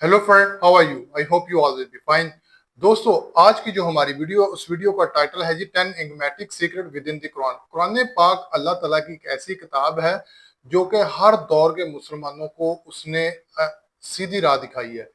Hello friend, how are you? I hope you all will be fine. दोस्तों, आज की जो हमारी वीडियो, उस वीडियो का टाइटल है जी 10 enigmatic secret within the Quran. Quran पाक अल्लाह ताला की एक ऐसी किताब है जो कि हर दौर के मुसलमानों को उसने सीधी राह दिखाई है।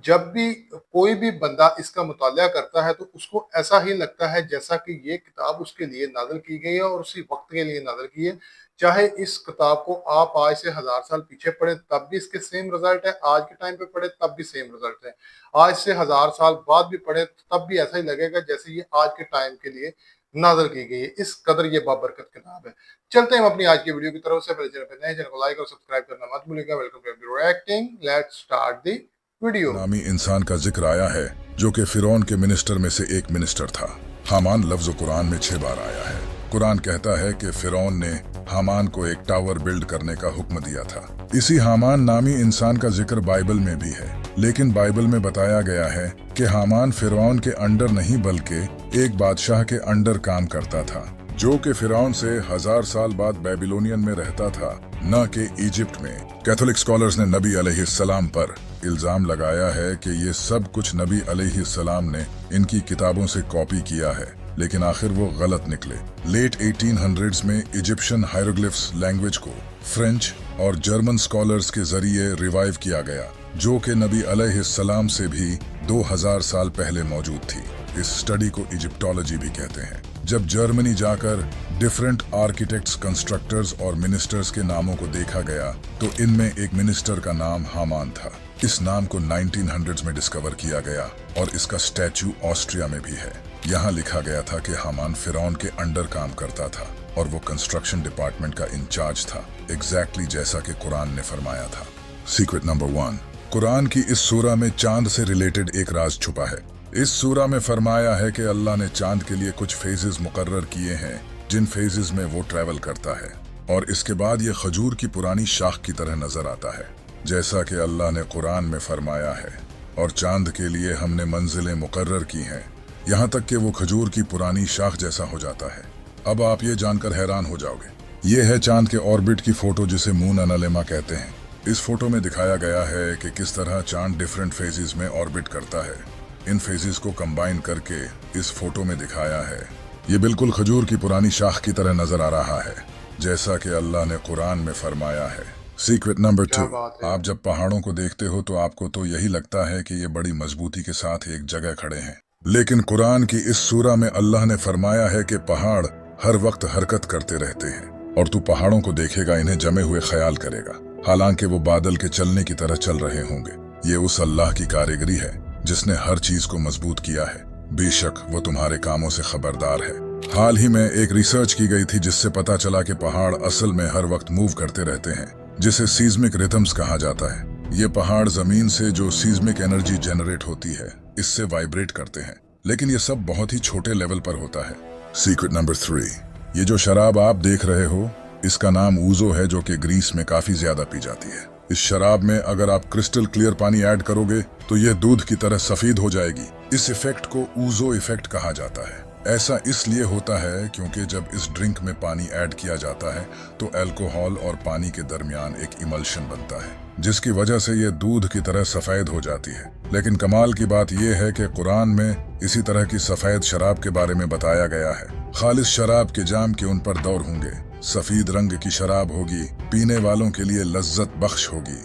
जब भी कोई भी बंदा इसका मुतालिया करता है तो उसको ऐसा ही लगता है जैसा कि ये किताब उसके लिए नाज़िल की गई है और उसी वक्त के लिए नाज़िल की है। चाहे इस किताब को आप आज से 1000 साल पीछे पढ़े तब भी इसके सेम रिजल्ट है, आज के टाइम पे पढ़े तब भी सेम रिजल्ट है, आज से 1000 साल बाद भी पढ़े तब भी ऐसा ही लगेगा जैसे ये आज के टाइम के लिए नाज़िल की गई है। इस कदर ये बाबरकत किताब है। चलते हैं हम अपनी आज की वीडियो की तरफ से। पहले चैनल पर नए, चैनल को लाइक और सब्सक्राइब करना मत भूलिएगा। Welcome to reacting, let's start the video. नामी इंसान का जिक्र आया है जो कि फिरौन के मिनिस्टर में से एक मिनिस्टर था। हामान लफ्ज कुरान में 6 बार आया है। कुरान कहता है कि फिरौन ने हामान को एक टावर बिल्ड करने का हुक्म दिया था। इसी हामान नामी इंसान का जिक्र बाइबल में भी है, लेकिन बाइबल में बताया गया है कि हामान फिरौन के अंडर नहीं बल्कि एक बादशाह के अंडर काम करता था, जो कि फिरौन से 1000 साल बाद बेबीलोनियन में रहता था, न कि इजिप्ट में। कैथोलिक स्कॉलर्स ने नबी अलैहिस्सलाम पर इल्जाम लगाया है कि ये सब कुछ नबी अलैहिस्सलाम ने इनकी किताबों से कॉपी किया है, लेकिन आखिर वो गलत निकले। लेट 1800s में इजिप्शियन हायरोग्लिफ्स लैंग्वेज को फ्रेंच और जर्मन स्कॉलर्स के जरिए रिवाइव किया गया, जो कि नबी अलैहिस्सलाम से भी 2000 साल पहले मौजूद थी। इस स्टडी को इजिप्टोलॉजी भी कहते हैं। जब जर्मनी जाकर डिफरेंट आर्किटेक्ट्स, कंस्ट्रक्टर्स और मिनिस्टर्स के नामों को देखा गया तो इनमें एक मिनिस्टर का नाम हामान था। इस नाम को 1900s में डिस्कवर किया गया और इसका स्टैचू ऑस्ट्रिया में भी है। यहाँ लिखा गया था कि हामान फिरौन के अंडर काम करता था और वो कंस्ट्रक्शन डिपार्टमेंट का इंचार्ज था, एग्जैक्टली जैसा कि कुरान ने फरमाया था। सीक्रेट नंबर 1, कुरान की इस सूरा में चांद से रिलेटेड एक राज छुपा है। इस सूरा में फरमाया है कि अल्लाह ने चांद के लिए कुछ फेजेस मुकर्रर किए हैं, जिन फेजेस में वो ट्रैवल करता है और इसके बाद ये खजूर की पुरानी शाख की तरह नजर आता है, जैसा कि अल्लाह ने कुरान में फरमाया है। और चांद के लिए हमने मंजिलें मुकर्रर की हैं, यहाँ तक कि वो खजूर की पुरानी शाख जैसा हो जाता है। अब आप ये जानकर हैरान हो जाओगे, ये है चांद के ऑर्बिट की फोटो, जिसे मून एनालिमा कहते हैं। इस फोटो में दिखाया गया है कि किस तरह चांद डिफरेंट फेजेस में ऑर्बिट करता है। इन फेजेस को कंबाइन करके इस फोटो में दिखाया है। ये बिल्कुल खजूर की पुरानी शाख की तरह नजर आ रहा है, जैसा कि अल्लाह ने कुरान में फरमाया है। सीक्रेट नंबर 2, आप जब पहाड़ों को देखते हो तो आपको तो यही लगता है कि ये बड़ी मजबूती के साथ एक जगह खड़े हैं, लेकिन कुरान की इस सूरा में अल्लाह ने फरमाया है कि पहाड़ हर वक्त हरकत करते रहते हैं और तू पहाड़ों को देखेगा, इन्हें जमे हुए ख्याल करेगा, हालांकि वो बादल के चलने की तरह चल रहे होंगे। ये उस अल्लाह की कारीगरी है जिसने हर चीज को मजबूत किया है। बेशक वो तुम्हारे कामों से खबरदार है। हाल ही में एक रिसर्च की गई थी जिससे पता चला कि पहाड़ असल में हर वक्त मूव करते रहते हैं, जिसे सीज्मिक रिथम्स कहा जाता है। ये पहाड़ जमीन से जो सीज्मिक एनर्जी जनरेट होती है, इससे वाइब्रेट करते हैं, लेकिन ये सब बहुत ही छोटे लेवल पर होता है। सीक्रेट नंबर 3, ये जो शराब आप देख रहे हो, इसका नाम ऊजो है, जो कि ग्रीस में काफी ज्यादा पी जाती है। इस शराब में अगर आप क्रिस्टल क्लियर पानी ऐड करोगे तो यह दूध की तरह सफेद हो जाएगी। इस इफेक्ट को ऊजो इफेक्ट कहा जाता है। ऐसा इसलिए होता है क्योंकि जब इस ड्रिंक में पानी ऐड किया जाता है तो अल्कोहल और पानी के दरमियान एक इमल्शन बनता है, जिसकी वजह से यह दूध की तरह सफेद हो जाती है। लेकिन कमाल की बात यह है कि कुरान में इसी तरह की सफेद शराब के बारे में बताया गया है। खालिस शराब के जाम के उन पर दौर होंगे, सफेद रंग की शराब होगी, पीने वालों के लिए लज्जत बख्श होगी।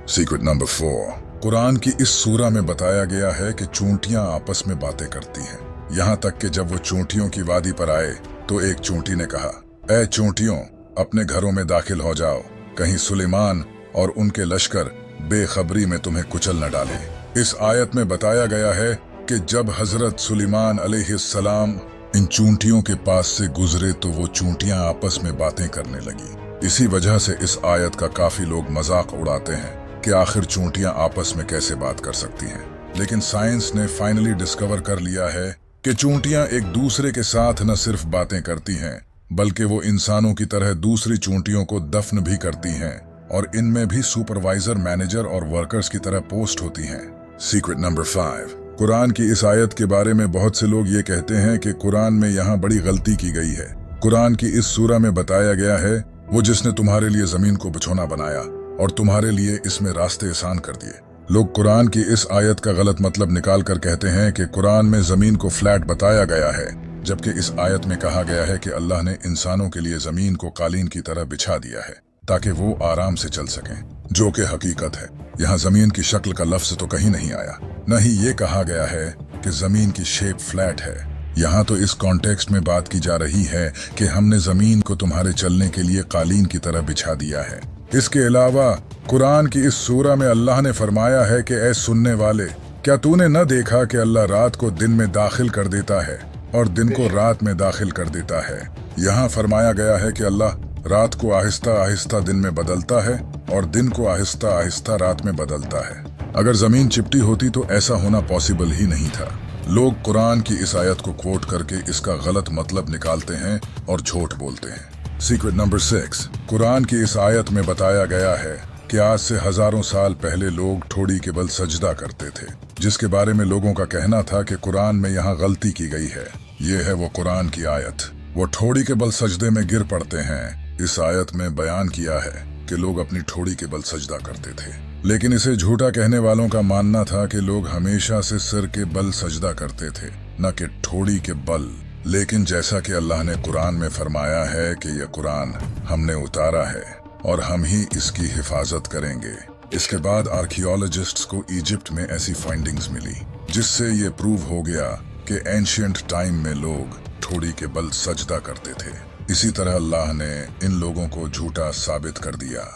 सीक्रेट नंबर 4, कुरान की इस सूरा में बताया गया है कि चूंटियां आपस में बातें करती हैं, यहाँ तक कि जब वो चूंटियों की वादी पर आए तो एक चूंटी ने कहा, ऐ चूंटियों, अपने घरों में दाखिल हो जाओ, कहीं सुलेमान और उनके लश्कर बेखबरी में तुम्हें कुचल न डाले। इस आयत में बताया गया है कि जब हजरत सुलेमान अलैहिस्सलाम इन चूंटियों के पास से गुजरे तो वो चूंटियां आपस में बातें करने लगी। इसी वजह से इस आयत का काफी लोग मजाक उड़ाते हैं कि आखिर चूंटियां आपस में कैसे बात कर सकती हैं। लेकिन साइंस ने फाइनली डिस्कवर कर लिया है कि चूंटियां एक दूसरे के साथ न सिर्फ बातें करती हैं, बल्कि वो इंसानों की तरह दूसरी चूंटियों को दफन भी करती हैं और इनमें भी सुपरवाइजर, मैनेजर और वर्कर्स की तरह पोस्ट होती हैं। सीक्रेट नंबर 5, कुरान की इस आयत के बारे में बहुत से लोग ये कहते हैं कि कुरान में यहाँ बड़ी गलती की गई है। कुरान की इस सूरा में बताया गया है, वो जिसने तुम्हारे लिए जमीन को बिछौना बनाया और तुम्हारे लिए इसमें रास्ते आसान कर दिए। लोग कुरान की इस आयत का गलत मतलब निकाल कर कहते हैं कि कुरान में जमीन को फ्लैट बताया गया है, जबकि इस आयत में कहा गया है कि अल्लाह ने इंसानों के लिए जमीन को कालीन की तरह बिछा दिया है ताकि वो आराम से चल सकें, जो कि हकीकत है। यहाँ जमीन की शक्ल का लफ्ज तो कहीं नहीं आया, न ही ये कहा गया है कि जमीन की शेप फ्लैट है। यहाँ तो इस कॉन्टेक्स्ट में बात की जा रही है कि हमने जमीन को तुम्हारे चलने के लिए कालीन की तरह बिछा दिया है। इसके अलावा कुरान की इस सूरा में अल्लाह ने फरमाया है कि ऐ सुनने वाले, क्या तूने न देखा कि अल्लाह रात को दिन में दाखिल कर देता है और दिन को रात में दाखिल कर देता है। यहाँ फरमाया गया है कि अल्लाह रात को आहिस्ता आहिस्ता दिन में बदलता है और दिन को आहिस्ता आहिस्ता रात में बदलता है। अगर जमीन चिपटी होती तो ऐसा होना पॉसिबल ही नहीं था। लोग कुरान की इस आयत को कोट करके इसका गलत मतलब निकालते हैं और झूठ बोलते हैं। सीक्रेट नंबर 6, कुरान की इस आयत में बताया गया है कि आज से हजारों साल पहले लोग ठोड़ी के बल सजदा करते थे, जिसके बारे में लोगों का कहना था कि कुरान में यहाँ गलती की गई है। ये है वो कुरान की आयत, वो ठोड़ी के बल सजदे में गिर पड़ते हैं। इस आयत में बयान किया है कि लोग अपनी ठोड़ी के बल सजदा करते थे, लेकिन इसे झूठा कहने वालों का मानना था कि लोग हमेशा से सिर के बल सजदा करते थे, न कि ठोड़ी के बल। लेकिन जैसा कि अल्लाह ने कुरान में फरमाया है कि यह कुरान हमने उतारा है और हम ही इसकी हिफाजत करेंगे। इसके बाद आर्कियोलॉजिस्ट्स को इजिप्ट में ऐसी फाइंडिंग्स मिली जिससे ये प्रूव हो गया कि एंशिएंट टाइम में लोग ठोड़ी के बल सजदा करते थे। इसी तरह अल्लाह ने इन लोगों को झूठा साबित कर दिया।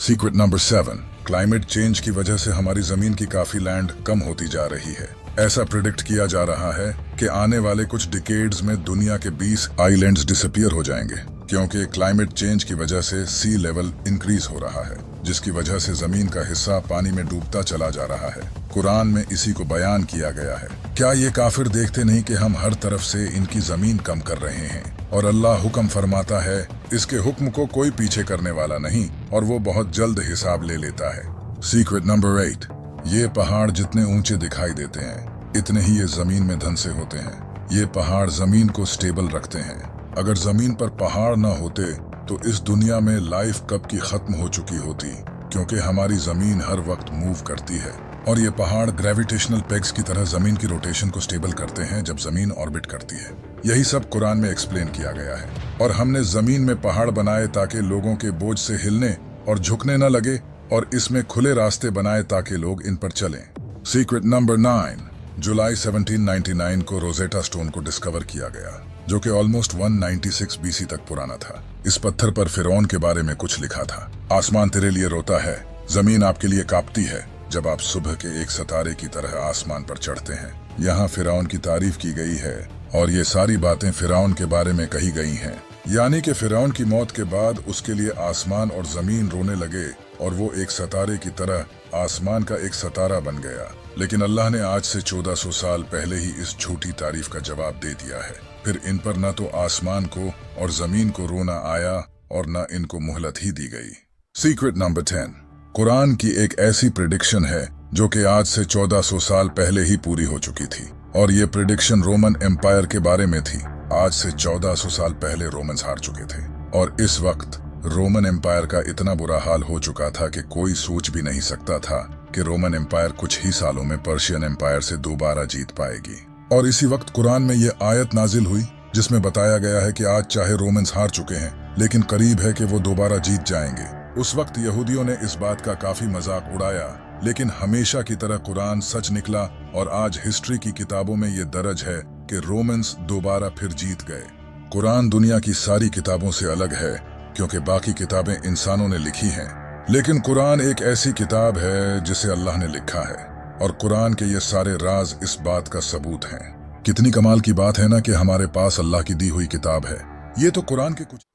सीक्रेट नंबर 7, क्लाइमेट चेंज की वजह से हमारी जमीन की काफी लैंड कम होती जा रही है। ऐसा प्रिडिक्ट किया जा रहा है कि आने वाले कुछ डिकेड्स में दुनिया के 20 आइलैंड्स डिसअपीयर हो जाएंगे, क्योंकि क्लाइमेट चेंज की वजह से सी लेवल इंक्रीज हो रहा है, जिसकी वजह से जमीन का हिस्सा पानी में डूबता चला जा रहा है। कुरान में इसी को बयान किया गया है। क्या ये काफिर देखते नहीं कि हम हर तरफ से इनकी जमीन कम कर रहे हैं और अल्लाह हुक्म फरमाता है, इसके हुक्म को कोई पीछे करने वाला नहीं और वो बहुत जल्द हिसाब ले लेता है। सीक्रेट नंबर 8, ये पहाड़ जितने ऊंचे दिखाई देते हैं इतने ही ये जमीन में धंसे होते हैं। ये पहाड़ जमीन को स्टेबल रखते हैं। अगर जमीन पर पहाड़ न होते तो इस दुनिया में लाइफ कब की खत्म हो चुकी होती, क्योंकि हमारी जमीन हर वक्त मूव करती है और ये पहाड़ ग्रेविटेशनल पेग्स की तरह जमीन की रोटेशन को स्टेबल करते हैं जब जमीन ऑर्बिट करती है। यही सब कुरान में एक्सप्लेन किया गया है और हमने जमीन में पहाड़ बनाए ताकि लोगों के बोझ से हिलने और झुकने न लगे, और इसमें खुले रास्ते बनाए ताकि लोग इन पर चलें। सीक्रेट नंबर 9, जुलाई 1799 को रोजेटा स्टोन को डिस्कवर किया गया, जो कि ऑलमोस्ट 196 बीसी तक पुराना था। इस पत्थर पर फिरौन के बारे में कुछ लिखा था। आसमान तेरे लिए रोता है, जमीन आपके लिए कांपती है जब आप सुबह के एक सितारे की तरह आसमान पर चढ़ते हैं। यहाँ फिरौन की तारीफ की गई है और ये सारी बातें फिरौन के बारे में कही गई हैं, यानी कि फिरौन की मौत के बाद उसके लिए आसमान और जमीन रोने लगे और वो एक सितारे की तरह आसमान का एक सितारा बन गया। लेकिन अल्लाह ने आज से 1400 साल पहले ही इस झूठी तारीफ का जवाब दे दिया है। फिर इन पर न तो आसमान को और जमीन को रोना आया और न इनको मोहलत ही दी गई। सीक्रेट नंबर 10, कुरान की एक ऐसी प्रिडिक्शन है जो कि आज से 1400 साल पहले ही पूरी हो चुकी थी, और ये प्रिडिक्शन रोमन एम्पायर के बारे में थी। आज से 1400 साल पहले रोमन्स हार चुके थे और इस वक्त रोमन एम्पायर का इतना बुरा हाल हो चुका था कि कोई सोच भी नहीं सकता था कि रोमन एम्पायर कुछ ही सालों में पर्शियन एम्पायर से दोबारा जीत पाएगी। और इसी वक्त कुरान में ये आयत नाजिल हुई जिसमें बताया गया है कि आज चाहे रोमन्स हार चुके हैं लेकिन करीब है कि वो दोबारा जीत जाएंगे। उस वक्त यहूदियों ने इस बात का काफी मजाक उड़ाया, लेकिन हमेशा की तरह कुरान सच निकला और आज हिस्ट्री की किताबों में ये दर्ज है कि रोमन्स दोबारा फिर जीत गए। कुरान दुनिया की सारी किताबों से अलग है क्योंकि बाकी किताबें इंसानों ने लिखी हैं, लेकिन कुरान एक ऐसी किताब है जिसे अल्लाह ने लिखा है और कुरान के ये सारे राज इस बात का सबूत हैं। कितनी कमाल की बात है ना कि हमारे पास अल्लाह की दी हुई किताब है। ये तो कुरान के कुछ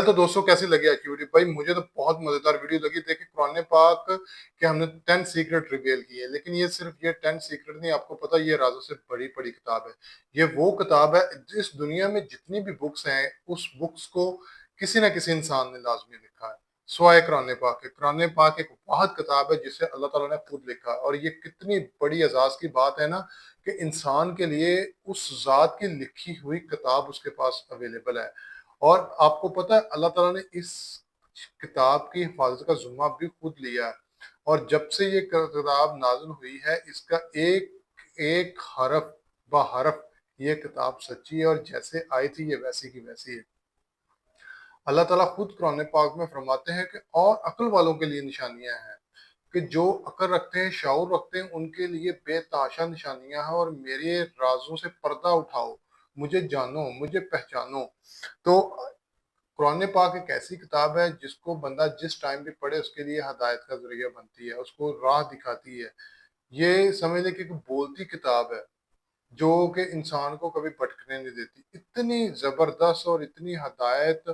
तो दोस्तों कैसी लगी आज की वीडियो? भाई मुझे तो बहुत मजेदार वीडियो लगी। देखिए कुरान पाक के हमने 10 सीक्रेट रिवील किए, लेकिन ये सिर्फ ये 10 सीक्रेट नहीं, आपको पता ये राजों से बड़ी बड़ी किताब है। ये वो किताब है जिस दुनिया में जितनी भी बुक्स हैं उस बुक्स को किसी न किसी इंसान ने लाजमी लिखा है, स्वाय कुरान पाक है। कुरान पाक एक वाहिद किताब है जिसे अल्लाह ताला ने खुद लिखा है, और ये कितनी बड़ी एजाज की बात है ना कि इंसान के लिए उस जात की लिखी हुई किताब उसके पास अवेलेबल है। और आपको पता है अल्लाह ताला ने इस किताब की हिफाजत का जुम्मा भी खुद लिया है, اور جب سے یہ کتاب نازل ہوئی ہے اس کا ایک ایک حرف بحرف یہ کتاب سچی ہے اور جیسے آئی تھی یہ ویسی کی ویسی ہے۔ اللہ تعالیٰ خود قرآن پاک میں فرماتے ہیں کہ اور عقل والوں کے لیے نشانیاں ہیں کہ جو عقل رکھتے ہیں شعور رکھتے ہیں ان کے لیے بے تحاشا نشانیاں ہیں، اور میرے رازوں سے پردہ اٹھاؤ، مجھے جانو، مجھے پہچانو۔ تو قرآن پاک ایک ایسی کتاب ہے جس کو بندہ جس ٹائم بھی پڑھے اس کے لیے ہدایت کا ذریعہ بنتی ہے، اس کو راہ دکھاتی ہے۔ یہ سمجھ لیں کہ ایک بولتی کتاب ہے جو کہ انسان کو کبھی بھٹکنے نہیں دیتی، اتنی زبردست اور اتنی ہدایت،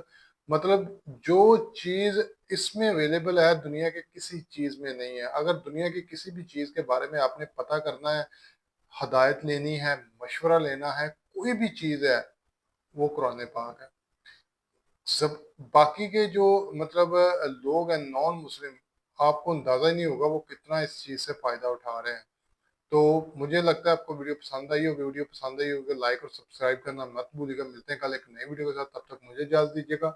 مطلب جو چیز اس میں اویلیبل ہے دنیا کے کسی چیز میں نہیں ہے۔ اگر دنیا کی کسی بھی چیز کے بارے میں آپ نے پتہ کرنا ہے، ہدایت لینی ہے، مشورہ لینا ہے، کوئی بھی چیز ہے، وہ قرآن پاک ہے۔ سب باقی کے جو مطلب لوگ ہیں نان مسلم، آپ کو اندازہ ہی نہیں ہوگا وہ کتنا اس چیز سے فائدہ اٹھا رہے ہیں۔ تو مجھے لگتا ہے آپ کو ویڈیو پسند آئی ہوگی، ویڈیو پسند آئی ہوگی لائک اور سبسکرائب کرنا مت بھولیے گا۔ ملتے ہیں کل ایک نئی ویڈیو کے ساتھ، تب تک مجھے اجازت دیجیے گا۔